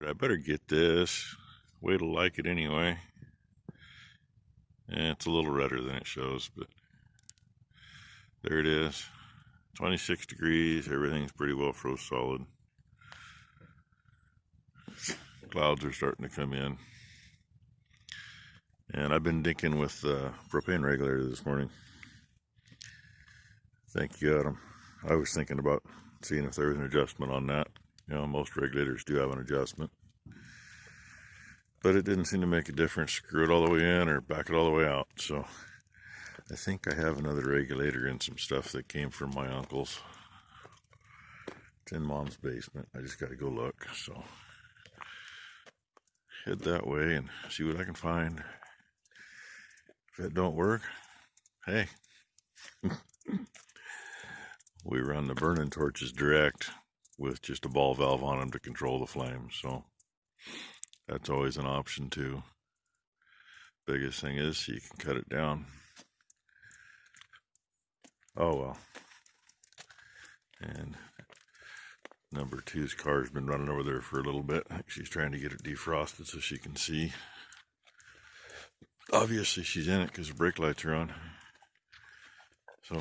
But I better get this. Way to like it anyway. And it's a little redder than it shows, but there it is. 26 degrees. Everything's pretty well froze solid. Clouds are starting to come in. And I've been dinking with the propane regulator this morning. Thank you, Adam. I was thinking about seeing if there was an adjustment on that. You know, most regulators do have an adjustment. But it didn't seem to make a difference. Screw it all the way in or back it all the way out. So I think I have another regulator and some stuff that came from my uncle's. It's in Mom's basement. I just got to go look. So head that way and see what I can find. If it don't work, hey, we run the burning torches direct with just a ball valve on them to control the flame. So that's always an option too. Biggest thing is you can cut it down. Oh well. And number two's car's been running over there for a little bit. She's trying to get it defrosted so she can see. Obviously she's in it because the brake lights are on. So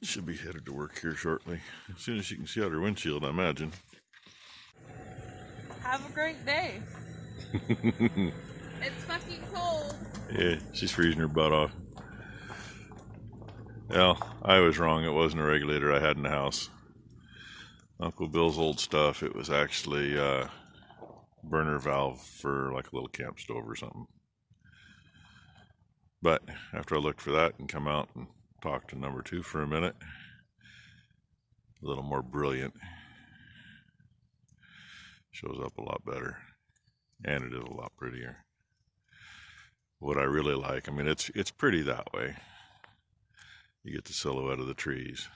she'll be headed to work here shortly. As soon as she can see out her windshield, I imagine. Have a great day. It's fucking cold. Yeah, she's freezing her butt off. Well, I was wrong. It wasn't a regulator I had in the house. Uncle Bill's old stuff. It was actually a burner valve for like a little camp stove or something. But after I looked for that and come out and talked to number two for a minute, a little more brilliant. Shows up a lot better. And it is a lot prettier. What I really like, I mean, it's pretty that way. You get the silhouette of the trees.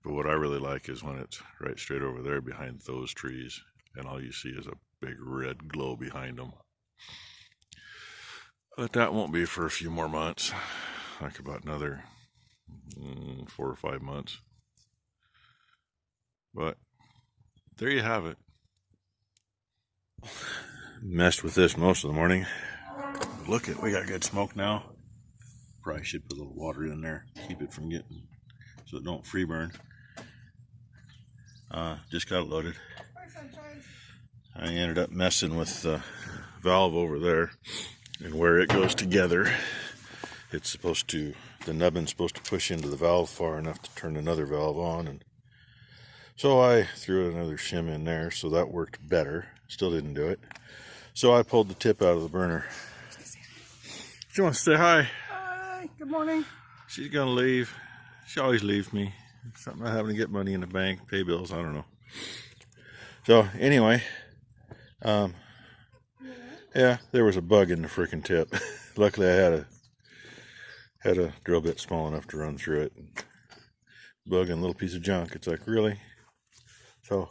But what I really like is when it's right straight over there behind those trees, and all you see is a big red glow behind them. But that won't be for a few more months, like about another 4 or 5 months. But there you have it. Messed with this most of the morning. Look at, we got good smoke now. Probably should put a little water in there, keep it from getting, so it don't free burn. Just got it loaded. I ended up messing with the valve over there and where it goes together. It's supposed to, the nubbin's supposed to push into the valve far enough to turn another valve on, and so I threw another shim in there, so that worked better. Still didn't do it. So I pulled the tip out of the burner. She wants to say hi. Hi, good morning. She's gonna leave. She always leaves me. Something about having to get money in the bank, pay bills, I don't know. So anyway, yeah, there was a bug in the freaking tip. Luckily I had a drill bit small enough to run through it. Bug and a little piece of junk. It's like, really? So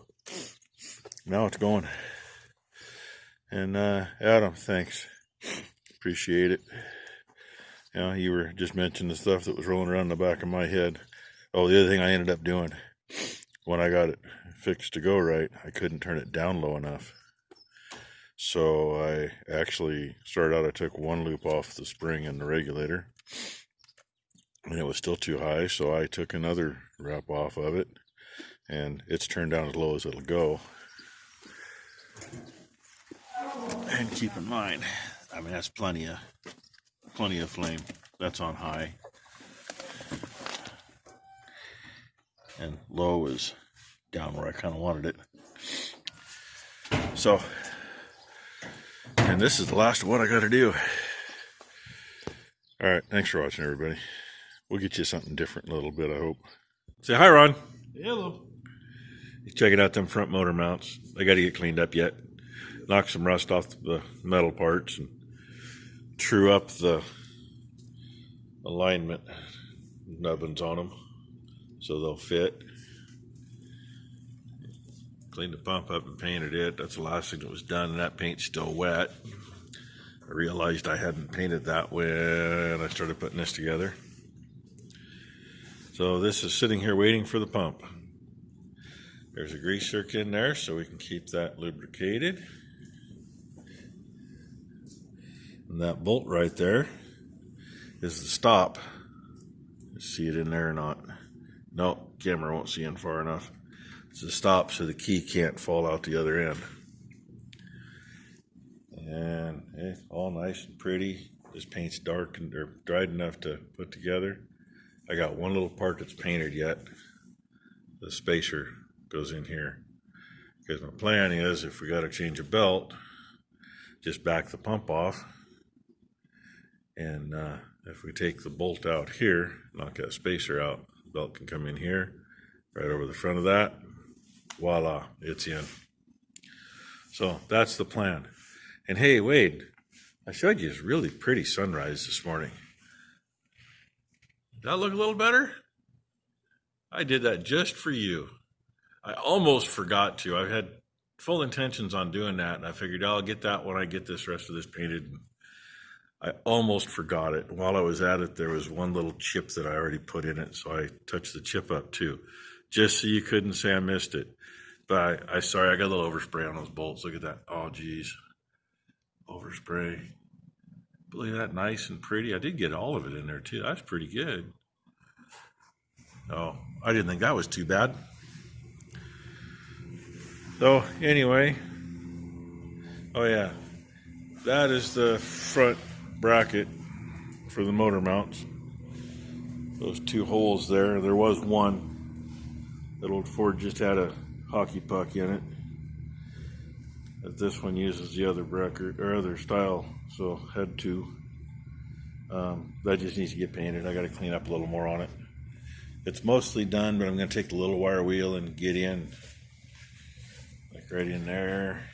now it's going. And Adam, thanks. Appreciate it. You know, you were just mentioning the stuff that was rolling around in the back of my head. Oh, the other thing I ended up doing when I got it fixed to go right, I couldn't turn it down low enough. So I actually started out, I took one loop off the spring in the regulator, and it was still too high, so I took another wrap off of it, and it's turned down as low as it'll go. And keep in mind, I mean, that's plenty of flame. That's on high. And low is down where I kind of wanted it. So, and this is the last of what I got to do. All right, thanks for watching, everybody. We'll get you something different in a little bit, I hope. Say hi, Ron. Hello. He's checking out them front motor mounts. They got to get cleaned up yet. Knock some rust off the metal parts and true up the alignment nubbins on them so they'll fit. Cleaned the pump up and painted it. That's the last thing that was done, and that paint's still wet. I realized I hadn't painted that when I started putting this together. So this is sitting here waiting for the pump. There's a grease zerk in there so we can keep that lubricated. And that bolt right there is the stop. See it in there or not? No, camera won't see in far enough. It's the stop so the key can't fall out the other end. And it's all nice and pretty. This paint's dark and or dried enough to put together. I got one little part that's painted yet. The spacer goes in here. Because my plan is if we got to change a belt, just back the pump off. And if we take the bolt out here, knock that spacer out, the belt can come in here, right over the front of that. Voila, it's in. So that's the plan. And hey, Wade, I showed you this really pretty sunrise this morning. Did that look a little better? I did that just for you. I almost forgot to. I had full intentions on doing that, and I figured I'll get that when I get this rest of this painted. I almost forgot it. While I was at it, there was one little chip that I already put in it, so I touched the chip up too, just so you couldn't say I missed it. But I sorry, I got a little overspray on those bolts. Look at that. Oh, geez. Overspray. Look at that, nice and pretty. I did get all of it in there too. That's pretty good. Oh, I didn't think that was too bad. So anyway, oh yeah, that is the front bracket for the motor mounts. Those two holes there. There was one. That old Ford just had a hockey puck in it. But this one uses the other bracket or other style, so had to. That just needs to get painted. I got to clean up a little more on it. It's mostly done, but I'm going to take the little wire wheel and get in, like right in there,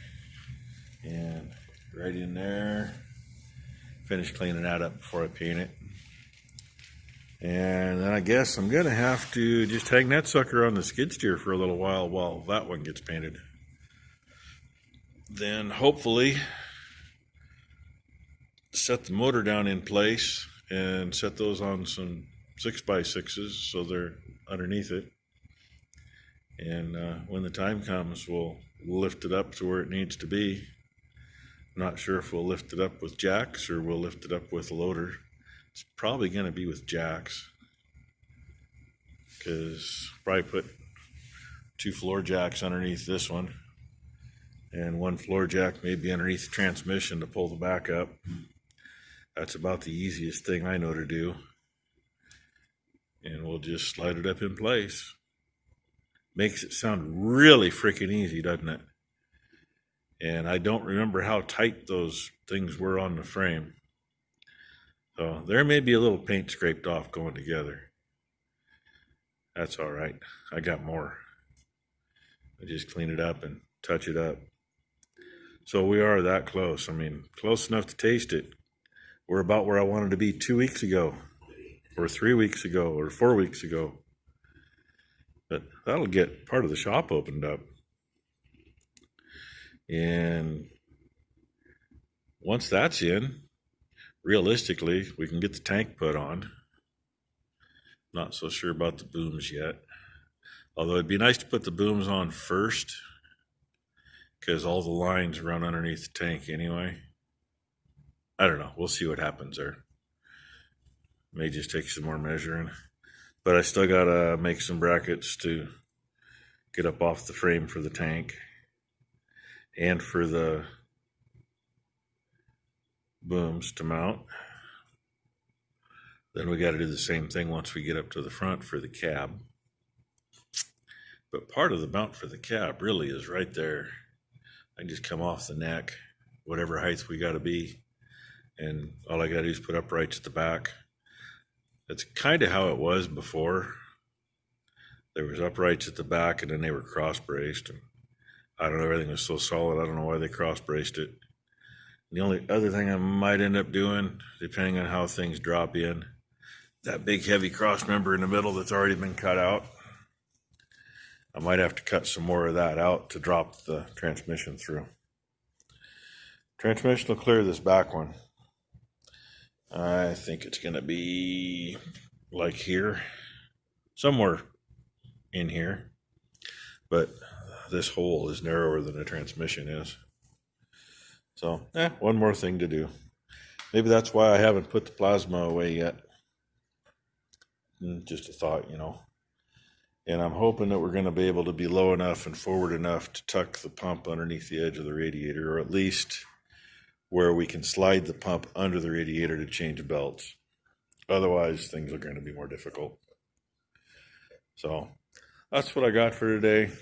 and right in there. Finish cleaning that up before I paint it. And then I guess I'm going to have to just hang that sucker on the skid steer for a little while that one gets painted. Then hopefully set the motor down in place and set those on some 6x6s so they're underneath it. And when the time comes, we'll lift it up to where it needs to be. Not sure if we'll lift it up with jacks or we'll lift it up with a loader. It's probably going to be with jacks, because probably put 2 floor jacks underneath this one and 1 floor jack maybe underneath the transmission to pull the back up. That's about the easiest thing I know to do. And we'll just slide it up in place. Makes it sound really freaking easy, doesn't it? And I don't remember how tight those things were on the frame. So there may be a little paint scraped off going together. That's all right. I got more. I just clean it up and touch it up. So we are that close. I mean, close enough to taste it. We're about where I wanted to be 2 weeks ago, or 3 weeks ago, or 4 weeks ago. But that'll get part of the shop opened up. And once that's in, realistically, we can get the tank put on. Not so sure about the booms yet. Although it'd be nice to put the booms on first, because all the lines run underneath the tank anyway. I don't know. We'll see what happens there. May just take some more measuring. But I still got to make some brackets to get up off the frame for the tank and for the booms to mount. Then we got to do the same thing once we get up to the front for the cab. But part of the mount for the cab really is right there. I can just come off the neck, whatever height we got to be, and all I got to do is put uprights at the back. That's kind of how it was before. There was uprights at the back, and then they were cross-braced. And I don't know, everything was so solid, I don't know why they cross-braced it. The only other thing I might end up doing, depending on how things drop in, that big heavy cross member in the middle that's already been cut out, I might have to cut some more of that out to drop the transmission through. Transmission will clear this back one. I think it's going to be like here, somewhere in here. but this hole is narrower than the transmission is. So, one more thing to do. Maybe that's why I haven't put the plasma away yet. Just a thought, you know. And I'm hoping that we're going to be able to be low enough and forward enough to tuck the pump underneath the edge of the radiator, or at least where we can slide the pump under the radiator to change belts. Otherwise, things are going to be more difficult. So, that's what I got for today.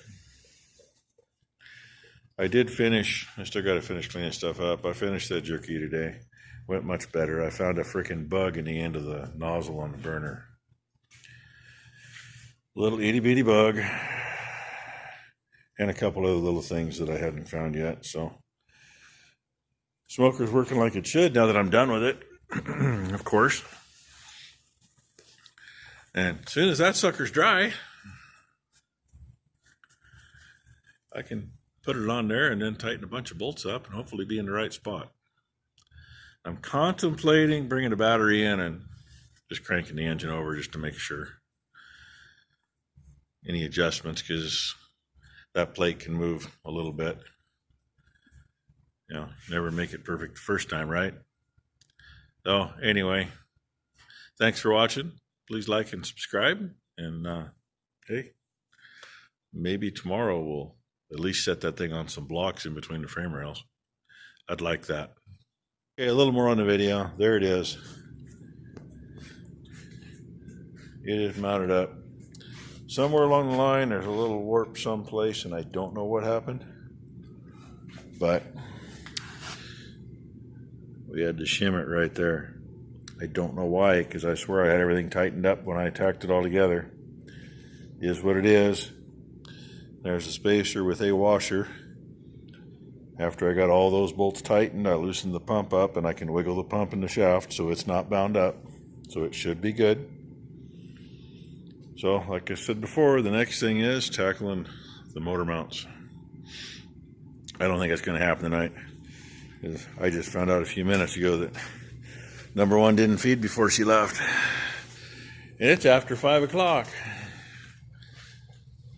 I did finish. I still got to finish cleaning stuff up. I finished that jerky today. Went much better. I found a freaking bug in the end of the nozzle on the burner. Little itty bitty bug. And a couple other little things that I hadn't found yet. So, smoker's working like it should now that I'm done with it. Of course. And as soon as that sucker's dry, I can put it on there and then tighten a bunch of bolts up and hopefully be in the right spot. I'm contemplating bringing the battery in and just cranking the engine over just to make sure. Any adjustments, because that plate can move a little bit. You know, never make it perfect the first time, right? So anyway, thanks for watching. Please like and subscribe. And hey, maybe tomorrow we'll at least set that thing on some blocks in between the frame rails. I'd like that. Okay, a little more on the video. There it is. It is mounted up. Somewhere along the line, there's a little warp someplace, and I don't know what happened. But we had to shim it right there. I don't know why, because I swear I had everything tightened up when I tacked it all together. It is what it is. There's a spacer with a washer. After I got all those bolts tightened, I loosened the pump up, and I can wiggle the pump in the shaft so it's not bound up. So it should be good. So, like I said before, the next thing is tackling the motor mounts. I don't think it's going to happen tonight. I just found out a few minutes ago that number one didn't feed before she left. And it's after 5 o'clock.